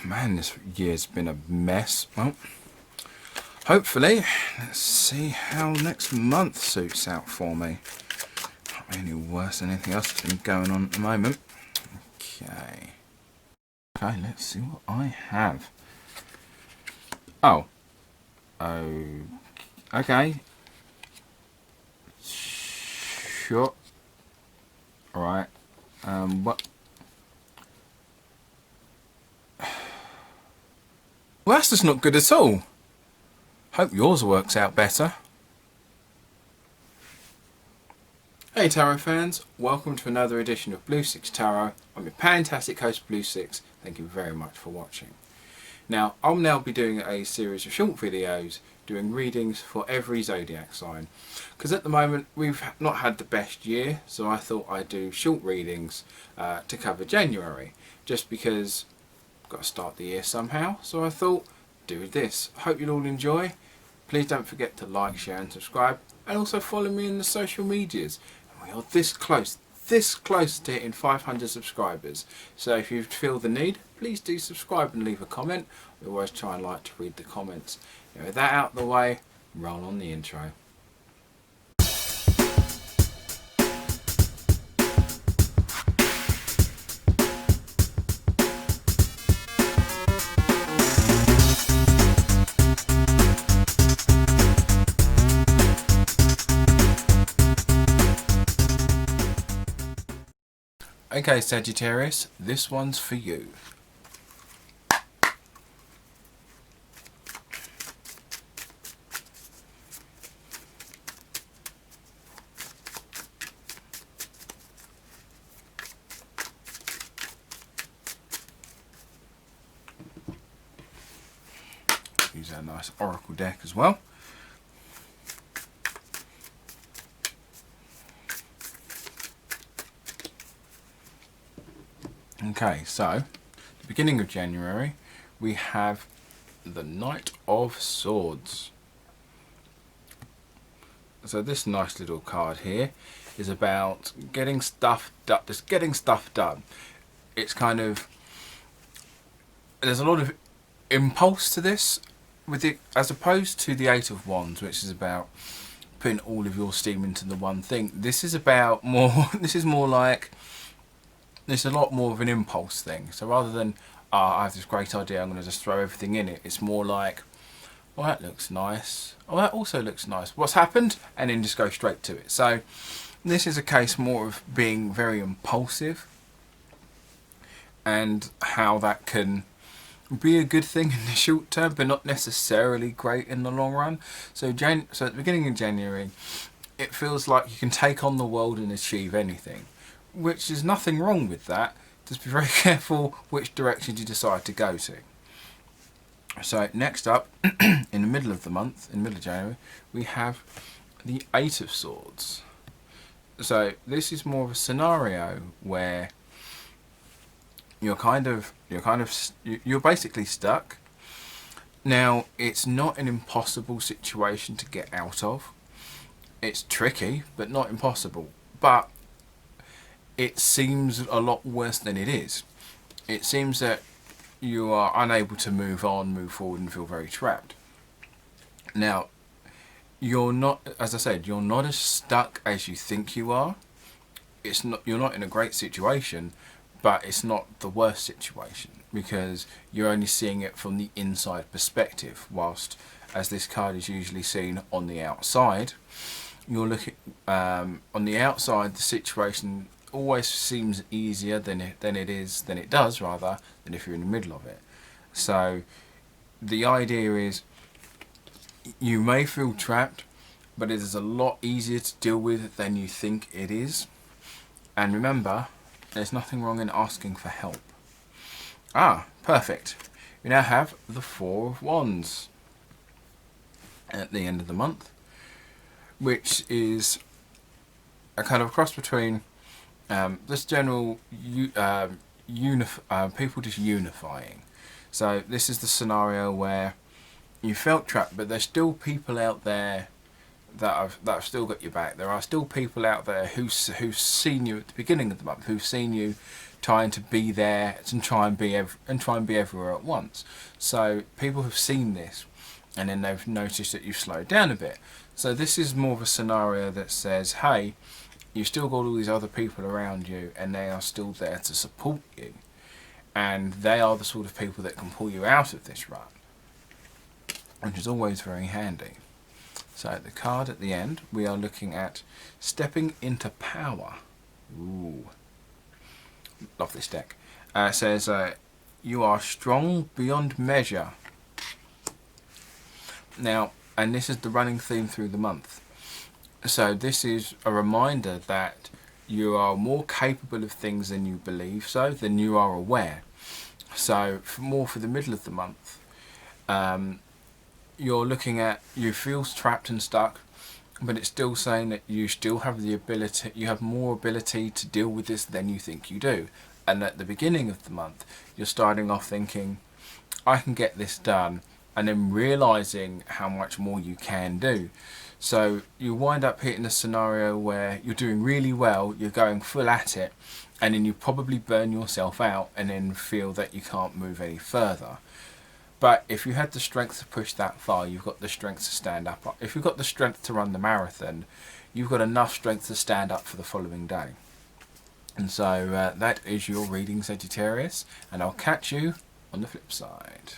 Man, this year's been a mess. Well, hopefully, let's see how next month suits out for me. Not really worse than anything else that's been going on at the moment. Okay, let's see what I have. Oh, okay, sure. All right. What? Well, that's just not good at all. Hope yours works out better. Hey Tarot fans, welcome to another edition of Blue Sicx Tarot. I'm your fantastic host Blue Sicx. Thank you very much for watching. Now, I'll now be doing a series of short videos doing readings for every zodiac sign. Because at the moment we've not had the best year, so I thought I'd do short readings to cover January. Just because got to start the year somehow, so I thought do this. Hope you'll all enjoy. Please don't forget to like, share and subscribe, and also follow me in the social medias. And we are this close to hitting 500 subscribers, so if you feel the need, please do subscribe and leave a comment. We always try and like to read the comments. And with that out of the way, roll on the intro. Okay, Sagittarius, this one's for you. Use our nice oracle deck as well. Okay, so the beginning of January we have the Knight of Swords. So this nice little card here is about getting stuff done. Just getting stuff done. It's kind of, there's a lot of impulse to this with it, as opposed to the Eight of Wands, which is about putting all of your steam into the one thing. This is about more. This is more like. It's a lot more of an impulse thing. So rather than, I have this great idea, I'm going to just throw everything in it. It's more like, well, that looks nice. Oh, that also looks nice. What's happened? And then just go straight to it. So this is a case more of being very impulsive and how that can be a good thing in the short term, but not necessarily great in the long run. So at the beginning of January, it feels like you can take on the world and achieve anything. Which is nothing wrong with that. Just be very careful which direction you decide to go to. So next up, in the middle of the month, in the middle of January, we have the Eight of Swords. So this is more of a scenario where you're basically stuck. Now, it's not an impossible situation to get out of. It's tricky, but not impossible. But it seems a lot worse than it is. It seems that you are unable to move on, move forward, and feel very trapped. Now, you're not, as I said, you're not as stuck as you think you are. It's not, you're not in a great situation, but it's not the worst situation because you're only seeing it from the inside perspective, whilst as this card is usually seen on the outside, you're looking on the outside, the situation always seems easier than it does than if you're in the middle of it. So the idea is you may feel trapped, but it is a lot easier to deal with than you think it is. And remember, there's nothing wrong in asking for help. Perfect. We now have the Four of Wands at the end of the month, which is a kind of cross between this general people just unifying. So this is the scenario where you felt trapped, but there's still people out there that have still got your back. There are still people out there who've seen you at the beginning of the month, who've seen you trying to be there and try and be everywhere at once. So people have seen this, and then they've noticed that you've slowed down a bit. So this is more of a scenario that says, hey, you've still got all these other people around you, and they are still there to support you, and they are the sort of people that can pull you out of this rut, which is always very handy. So the card at the end, we are looking at stepping into power. Ooh, love this deck. It says, you are strong beyond measure. Now, and this is the running theme through the month. So this is a reminder that you are more capable of things than you believe so, than you are aware. So more for the middle of the month, you're looking at, you feel trapped and stuck, but it's still saying that you still have the ability, you have more ability to deal with this than you think you do. And at the beginning of the month, you're starting off thinking, I can get this done, and then realizing how much more you can do. So you wind up hitting a scenario where you're doing really well, you're going full at it, and then you probably burn yourself out and then feel that you can't move any further. But if you had the strength to push that far, you've got the strength to stand up. If you've got the strength to run the marathon, you've got enough strength to stand up for the following day. And so that is your reading, Sagittarius, and I'll catch you on the flip side.